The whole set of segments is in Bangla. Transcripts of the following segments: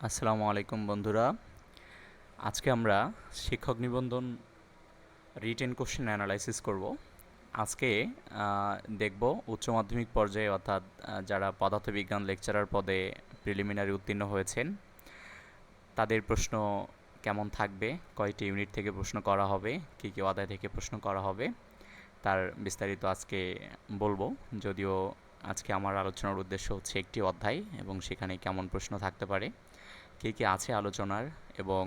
আসসালামু আলাইকুম বন্ধুরা। আজকে আমরা শিক্ষক নিবন্ধন রিটেন কোশ্চেন অ্যানালাইসিস করব। আজকে দেখব উচ্চ মাধ্যমিক পর্যায়ে অর্থাৎ যারা পদার্থবিজ্ঞান লেকচারার পদে প্রিলিমিনারি উত্তীর্ণ হয়েছেন তাদের প্রশ্ন কেমন থাকবে, কয়টি ইউনিট থেকে প্রশ্ন করা হবে, কী কী অধ্যায় থেকে প্রশ্ন করা হবে তার বিস্তারিত আজকে বলবো। যদিও আজকে আমার আলোচনার উদ্দেশ্য হচ্ছে একটি অধ্যায় এবং সেখানে কেমন প্রশ্ন থাকতে পারে, কী কী আছে আলোচনার এবং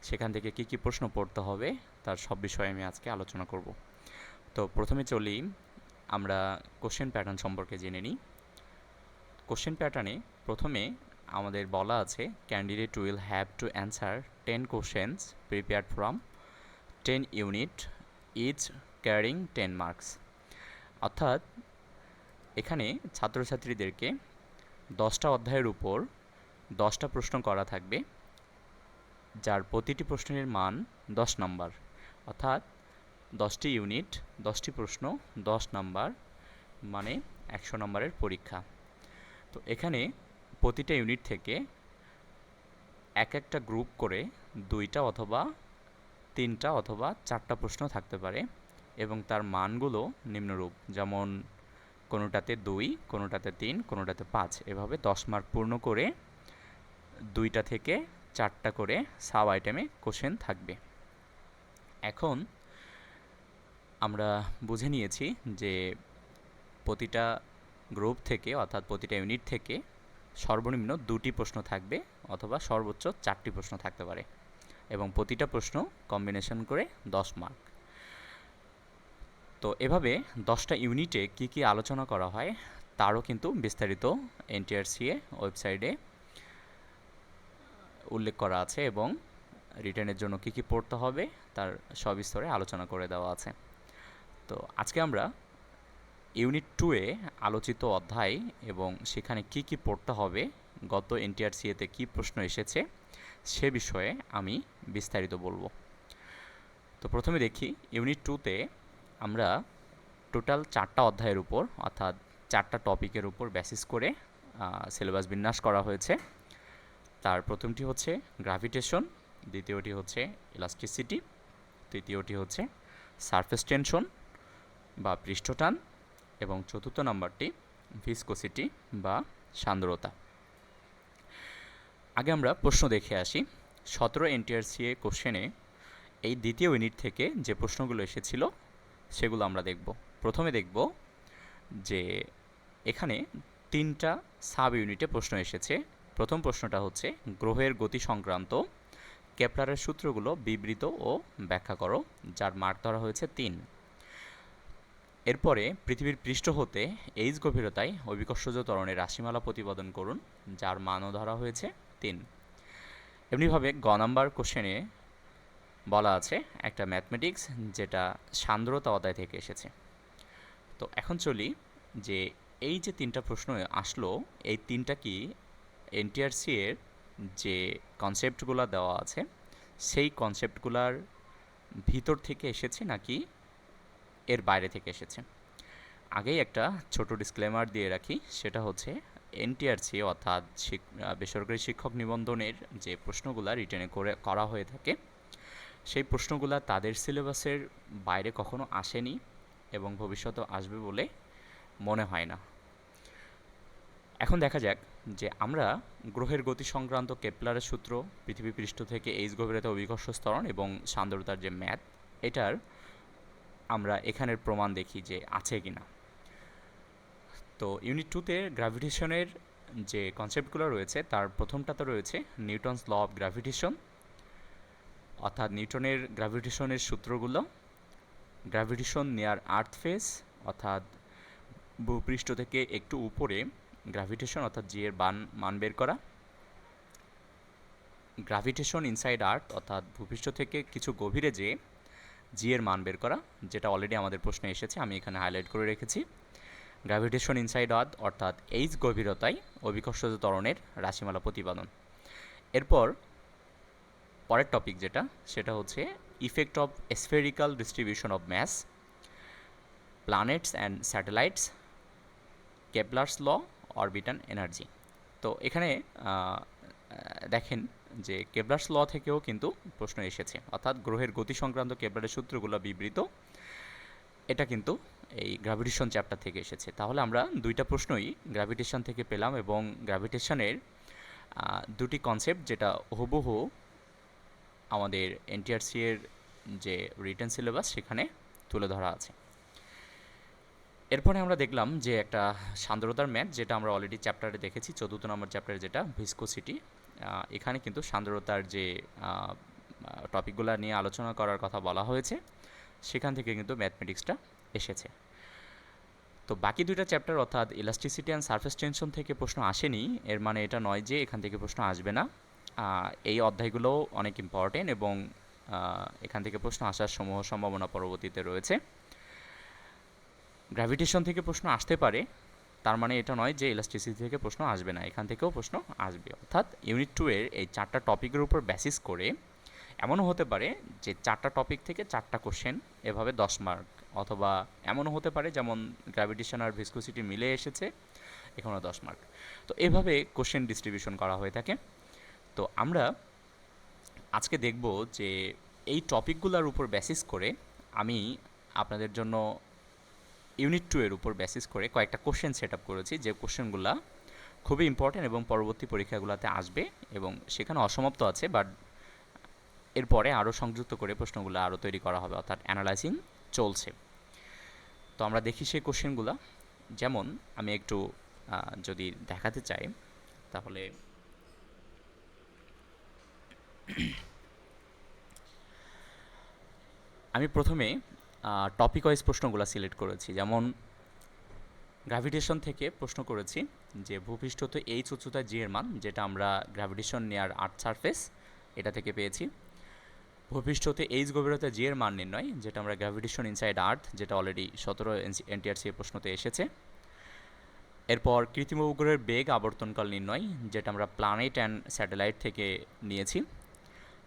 সেখান থেকে কী কী প্রশ্ন পড়তে হবে তার সব বিষয়ে আমি আজকে আলোচনা করব। তো প্রথমে চলি, আমরা কোশ্চেন প্যাটার্ন সম্পর্কে জেনে নিই। কোশ্চেন প্যাটার্নে প্রথমে আমাদের বলা আছে candidate will have to answer 10 questions prepared from 10 unit each carrying 10 marks. অর্থাৎ এখানে ছাত্রছাত্রীদেরকে 10টা অধ্যায়ের উপর 10টা প্রশ্ন করা থাকবে, যার প্রতিটি প্রশ্নের মান 10 নাম্বার। অর্থাৎ 10টি ইউনিট, 10টি প্রশ্ন, 10 নাম্বার, মানে 100 নম্বরের পরীক্ষা। তো এখানে প্রতিটা ইউনিট থেকে এক একটা গ্রুপ করে 2টা অথবা 3টা অথবা 4টা প্রশ্ন থাকতে পারে এবং তার মানগুলো নিম্নরূপ, যেমন কোনোটাতে 2, কোনোটাতে 3, কোনোটাতে 5, এভাবে 10 মার্ক পূর্ণ করে 2টা থেকে 4টা করে সাব আইটেমে কোশ্চেন থাকবে। এখন আমরা বুঝে নিয়েছি যে প্রতিটা গ্রুপ থেকে অর্থাৎ প্রতিটা ইউনিট থেকে সর্বনিম্ন 2টি প্রশ্ন থাকবে অথবা সর্বোচ্চ 4টি প্রশ্ন থাকতে পারে এবং প্রতিটা প্রশ্ন কম্বিনেশন করে 10 মার্ক। তো এভাবে 10টা ইউনিটে কি কি আলোচনা করা হয় তারও কিন্তু বিস্তারিত এনটিআরসিএ ওয়েবসাইটে উল্লেখ করা আছে এবং রিটেনের জন্য কি কি পড়তে হবে তার সবিস্তরে আলোচনা করে দেওয়া আছে। তো আজকে আমরা ইউনিট 2-এ আলোচিত অধ্যায় এবং সেখানে কি কি পড়তে হবে, গত এনটিআরসিএতে কি প্রশ্ন এসেছে সে বিষয়ে আমি বিস্তারিত বলবো। তো প্রথমে দেখি ইউনিট 2-তে আমরা টোটাল 4টা অধ্যায়ের উপর অর্থাৎ 4টা টপিকের উপর বেসিস করে সিলেবাস বিন্যাস করা হয়েছে। তার প্রথমটি হচ্ছে গ্র্যাভিটেশন, দ্বিতীয়টি হচ্ছে ইলাস্টিসিটি, তৃতীয়টি হচ্ছে সারফেস টেনশন বা পৃষ্ঠটান এবং চতুর্থ নাম্বারটি ভিসকোসিটি বা সান্দ্রতা। আগে আমরা প্রশ্ন দেখে আসি। 17 এনটিআরসিএ কোশ্চেনে এই দ্বিতীয় ইউনিট থেকে যে প্রশ্নগুলো এসেছিল সেগুলো আমরা দেখব। প্রথমে দেখব যে এখানে 3টা সাব ইউনিটে প্রশ্ন এসেছে। প্রথম প্রশ্নটা হচ্ছে গ্রহের গতি সংক্রান্ত কেপলারের সূত্রগুলো বিবৃত ও ব্যাখ্যা করো, যার মার্ক ধরা হয়েছে 3। এরপরে পৃথিবীর পৃষ্ঠ হতে এইচ গভীরতায় অভিকর্ষজ ত্বরণের রাশিমালা প্রতিপাদন করুন, যার মানও ধরা হয়েছে 3। এমনিভাবে গ নাম্বার কোশ্চেনে বলা আছে একটা ম্যাথমেটিক্স, যেটা সান্দ্রতা অধ্যায় থেকে এসেছে। তো এখন চলি যে এই যে 3টা প্রশ্ন আসলো, এই 3টা কি এনটিআরসি এর যে কনসেপ্টগুলো দেওয়া আছে সেই কনসেপ্টগুলার ভিতর থেকে এসেছে নাকি এর বাইরে থেকে এসেছে। আগেই একটা ছোট ডিসক্লেমার দিয়ে রাখি, সেটা হচ্ছে এনটিআরসি অর্থাৎ বেসরকারি শিক্ষক নিবন্ধনের যে প্রশ্নগুলো রিটেনে করা হয়ে থাকে সেই প্রশ্নগুলো তাদের সিলেবাসের বাইরে কখনো আসেনি এবং ভবিষ্যতেও আসবে বলে মনে হয় না। এখন দেখা যাক যে আমরা গ্রহের গতি সংক্রান্ত কেপলারের সূত্র, পৃথিবী পৃষ্ঠ থেকে এইচ গভীরতা অভিকর্ষ ত্বরণ এবং সান্দ্রতার যে ম্যাথ, এটার আমরা এখানের প্রমাণ দেখি যে আছে কি না। তো ইউনিট 2-তে গ্র্যাভিটেশনের যে কনসেপ্টগুলো রয়েছে তার প্রথমটাতে রয়েছে নিউটনস ল অফ গ্র্যাভিটেশন, অর্থাৎ নিউটনের গ্র্যাভিটেশনের সূত্রগুলো, গ্র্যাভিটেশন নিয়ার আর্থ ফেস অর্থাৎ ভূপৃষ্ঠ থেকে একটু উপরে গ্র্যাভিটেশন অর্থাৎ জি এর মান বের করা, গ্র্যাভিটেশন ইনসাইড আর্থ অর্থাৎ ভূপৃষ্ঠ থেকে কিছু গভীরে যেয়ে জি এর মান বের করা, যেটা অলরেডি আমাদের প্রশ্নে এসেছে, আমি এখানে হাইলাইট করে রেখেছি। গ্র্যাভিটেশন ইনসাইড আর্থ অর্থাৎ এইচ গভীরতায় অভিকর্ষজ ত্বরণের রাশিমালা প্রতিপাদন। এরপর পরের টপিক যেটা, সেটা হচ্ছে effect of spherical distribution of mass, planets and satellites, Kepler's law, orbital energy. তো এখানে দেখেন যে কেপলারস ল থেকেও কিন্তু প্রশ্ন এসেছে, অর্থাৎ গ্রহের গতি সংক্রান্ত কেপলারের সূত্রগুলো বিবৃত, এটা কিন্তু এই গ্র্যাভিটেশন চ্যাপ্টার থেকে এসেছে। তাহলে আমরা দুইটা প্রশ্নই গ্র্যাভিটেশন থেকে পেলাম, এবং গ্র্যাভিটেশনের দুটি কনসেপ্ট যেটা হুবহু আমাদের এনটিআরসি এর যে রিটেন সিলেবাস সেখানে তুলে ধরা আছে। এরপরে আমরা দেখলাম যে একটা সান্দ্রতার ম্যাথ, যেটা আমরা অলরেডি চ্যাপ্টারে দেখেছি, 14 নম্বর চ্যাপ্টারে, যেটা ভিসকোসিটি। এখানে কিন্তু সান্দ্রতার যে টপিকগুলো নিয়ে আলোচনা করার কথা বলা হয়েছে, সেখান থেকে কিন্তু ম্যাথমেটিক্সটা এসেছে। তো বাকি দুইটা চ্যাপ্টার অর্থাৎ ইলাস্টিসিটি অ্যান্ড সারফেস টেনশন থেকে প্রশ্ন আসেনি, এর মানে এটা নয় যে এখান থেকে প্রশ্ন আসবে না। এই অধ্যায়গুলো অনেক ইম্পর্টেন্ট, এবং এখান থেকে প্রশ্ন আসার সমূহ সম্ভাবনা পরবর্তীতে রয়েছে। গ্র্যাভিটেশন থেকে প্রশ্ন আসতে পারে, তার মানে এটা নয় যে ইলাস্টিসিটি থেকে প্রশ্ন আসবে না, এখান থেকেও প্রশ্ন আসবে। অর্থাৎ ইউনিট 2 এর এই 4টা টপিকের উপর বেসিস করে এমনও হতে পারে যে 4টা টপিক থেকে 4টা কোশ্চেন এভাবে 10 মার্ক, অথবা এমনও হতে পারে যেমন গ্র্যাভিটেশন আর ভিসকোসিটি মিলে এসেছে, এখানেও 10 মার্ক। তো এভাবে কোশ্চেন ডিস্ট্রিবিউশন করা হয়ে থাকে। তো আমরা আজকে দেখব যে এই টপিকগুলোর উপর বেসিস করে আমি আপনাদের জন্য ইউনিট 2 এর উপর বেসিস করে কয়েকটা কোশ্চেন সেট আপ করেছি, যে কোশ্চেনগুলো খুবই ইম্পর্টেন্ট এবং পরবর্তী পরীক্ষাগুলোতে আসবে, এবং সেখানে অসমাপ্ত আছে, বাট এরপরে আরও সংযুক্ত করে প্রশ্নগুলো আরও তৈরি করা হবে, অর্থাৎ অ্যানালাইজিং চলছে। তো আমরা দেখি সেই কোশ্চেনগুলো। যেমন আমি একটু যদি দেখাতে চাই, তাহলে আমি প্রথমে টপিক ওয়াইজ প্রশ্নগুলো সিলেক্ট করেছি। যেমন গ্র্যাভিটেশন থেকে প্রশ্ন করেছি যে ভূপৃষ্ঠতে এইচ উচ্চতা জি এর মান, যেটা আমরা গ্র্যাভিটেশন নিয়ার আর্থ সারফেস এটা থেকে পেয়েছি। ভূপৃষ্ঠতে এইচ গভীরতা জি এর মান নির্ণয়, যেটা আমরা গ্র্যাভিটেশন ইনসাইড আর্থ, যেটা অলরেডি 17 এনটিআরসি প্রশ্নতে এসেছে। এরপর কৃত্রিম উপগ্রহের বেগ আবর্তনকাল নির্ণয়, যেটা আমরা প্ল্যানেট অ্যান্ড স্যাটেলাইট থেকে নিয়েছি।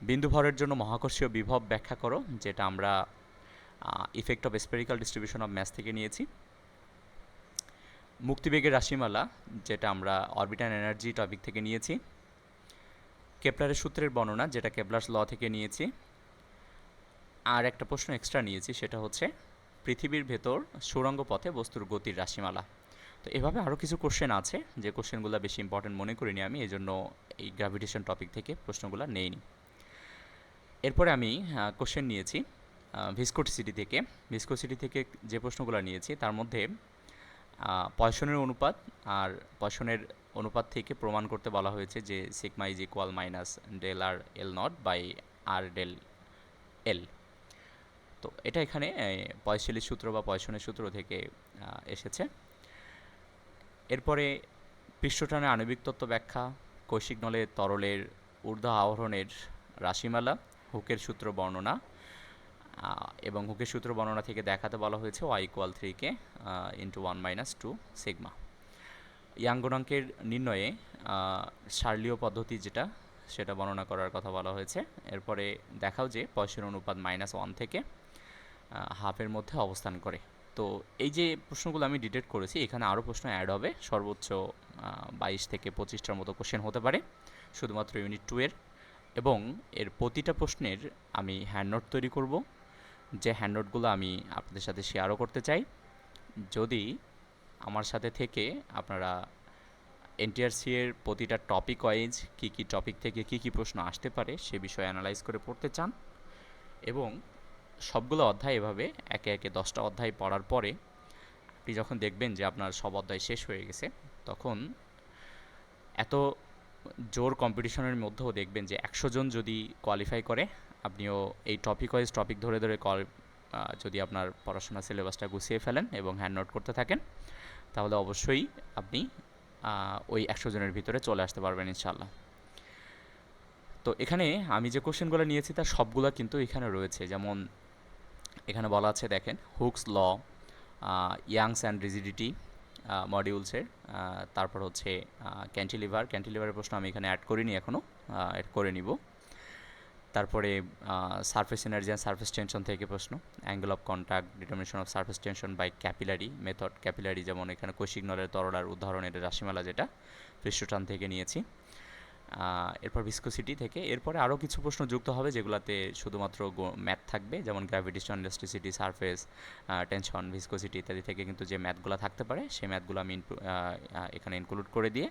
বিন্দু ভরের জন্য মহাকর্ষীয় বিভব ব্যাখ্যা করো, যেটা আমরা effect of spherical distribution of mass থেকে নিয়েছি। মুক্তিবেগের রাশিমালা, যেটা আমরা অরবিটাল এনার্জি টপিক থেকে নিয়েছি। কেপলারের সূত্রের বর্ণনা, যেটা কেপলার্স ল থেকে নিয়েছি। আর একটা প্রশ্ন এক্সট্রা নিয়েছি, সেটা হচ্ছে পৃথিবীর ভেতর সুড়ঙ্গ পথে বস্তুর গতির রাশিমালা। তো এভাবে আরও কিছু কোশ্চেন আছে, যে কোশ্চেনগুলো বেশি ইম্পর্টেন্ট মনে করিনি আমি, এই জন্য এই গ্র্যাভিটেশন টপিক থেকে প্রশ্নগুলো নেইনি। এরপরে আমি কোশ্চেন নিয়েছি ভিসকোসিটি থেকে। ভিসকোসিটি থেকে যে প্রশ্নগুলো নিয়েছি তার মধ্যে পয়সনের অনুপাত, আর পয়সনের অনুপাত থেকে প্রমাণ করতে বলা হয়েছে যে sigma is equal minus del R L not by R del L. তো এটা এখানে পয়সেলির সূত্র বা পয়সনের সূত্র থেকে এসেছে। এরপরে পৃষ্ঠটানের আণবিক তত্ত্ব ব্যাখ্যা, কৈশিক নলের তরলের ঊর্ধ্ব আহরণের রাশিমালা, হুকের সূত্র বর্ণনা, এবং হুকের সূত্র বর্ণনা থেকে দেখাতে বলা হয়েছে y equal 3k into 1 minus 2 sigma. Young গুণাঙ্কের নির্ণয়ে শার্লীয় পদ্ধতি যেটা, সেটা বর্ণনা করার কথা বলা হয়েছে। এরপরে দেখাও যে পয়সের অনুপাত -1 থেকে হাফের মধ্যে অবস্থান করে। তো এই যে প্রশ্নগুলো আমি ডিটেক্ট করেছি, এখানে আরও প্রশ্ন অ্যাড হবে, সর্বোচ্চ 22 থেকে 25টার মতো কোশ্চেন হতে পারে শুধুমাত্র ইউনিট 2 এর। এবং এর প্রতিটা প্রশ্নের আমি হ্যান্ডনোট তৈরি করব, যে হ্যান্ডনোটগুলো আমি আপনাদের সাথে শেয়ারও করতে চাই। যদি আমার সাথে থেকে আপনারা এনটিআরসি এর প্রতিটা টপিক ওয়াইজ কী কী টপিক থেকে কী কী প্রশ্ন আসতে পারে সে বিষয়ে অ্যানালাইজ করে পড়তে চান, এবং সবগুলো অধ্যায় এভাবে একে একে 10টা অধ্যায় পড়ার পরে আপনি যখন দেখবেন যে আপনার সব অধ্যায় শেষ হয়ে গেছে, তখন এত জোর কম্পিটিশনের মধ্যেও দেখবেন যে 100 জন যদি কোয়ালিফাই করে, আপনিও এই টপিক ওয়াইজ টপিক ধরে ধরে যদি আপনার পড়াশোনা সিলেবাসটা গুছিয়ে ফেলেন এবং হ্যান্ড নোট করতে থাকেন, তাহলে অবশ্যই আপনি ওই 100 জনের ভিতরে চলে আসতে পারবেন ইনশাল্লাহ। তো এখানে আমি যে কোশ্চেনগুলো নিয়েছি তার সবগুলো কিন্তু এখানে রয়েছে। যেমন এখানে বলা আছে, দেখেন, Hooke's law, Young's and rigidity মডিউলসের, তারপর হচ্ছে ক্যান্টিলিভারের প্রশ্ন আমি এখানে অ্যাড করিনি, এখনও অ্যাড করে নিব। তারপরে surface energy and surface tension থেকে প্রশ্ন, angle of contact, determination of surface tension by capillary method. Capillary যেমন এখানে কৈশিক নলের তরল আর উদাহরণের রাশিমালা, যেটা পৃষ্ঠটান থেকে নিয়েছি। এরপর ভিসকোসিটি থেকে এরপরে আরও কিছু প্রশ্ন যুক্ত হবে যেগুলোতে শুধুমাত্র ম্যাথ থাকবে, যেমন gravitation, elasticity, surface tension, viscosity ইত্যাদি থেকে কিন্তু যে ম্যাথগুলো থাকতে পারে সেই ম্যাথগুলো আমি এখানে ইনক্লুড করে দিয়ে,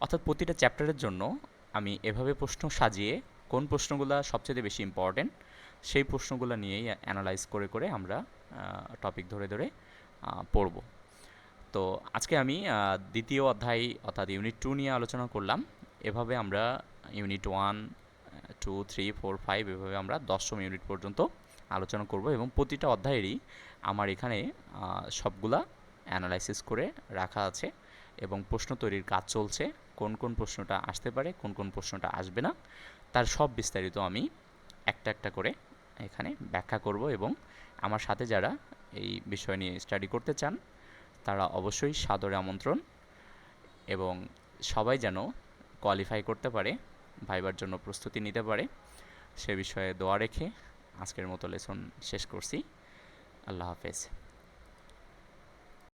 অর্থাৎ প্রতিটা চ্যাপ্টারের জন্য আমি এভাবে প্রশ্ন সাজিয়ে কোন প্রশ্নগুলো সবচেয়ে বেশি ইম্পর্টেন্ট সেই প্রশ্নগুলো নিয়েই অ্যানালাইজ করে করে আমরা টপিক ধরে ধরে পড়ব। তো আজকে আমি দ্বিতীয় অধ্যায় অর্থাৎ ইউনিট 2 নিয়ে আলোচনা করলাম। এভাবে আমরা ইউনিট 1, 2, 3, 4, 5 এভাবে আমরা 10ম ইউনিট পর্যন্ত আলোচনা করব এবং প্রতিটা অধ্যায়েরই আমার এখানে সবগুলা অ্যানালাইসিস করে রাখা আছে এবং প্রশ্ন তৈরির কাজ চলছে। কোন কোন প্রশ্নটা আসতে পারে, কোন কোন প্রশ্নটা আসবে না, তার সব বিস্তারিত আমি একটা একটা করে এখানে ব্যাখ্যা করব এবং আমার সাথে যারা এই বিষয় নিয়ে স্টাডি করতে চান তারা অবশ্যই সাদরে আমন্ত্রণ, এবং সবাই যেন কোয়ালিফাই করতে পারে, ভাইবার জন্য প্রস্তুতি নিতে পারে, সে বিষয়ে দোয়া রেখে আজকের মতো লেসন শেষ করছি। আল্লাহ হাফেজ।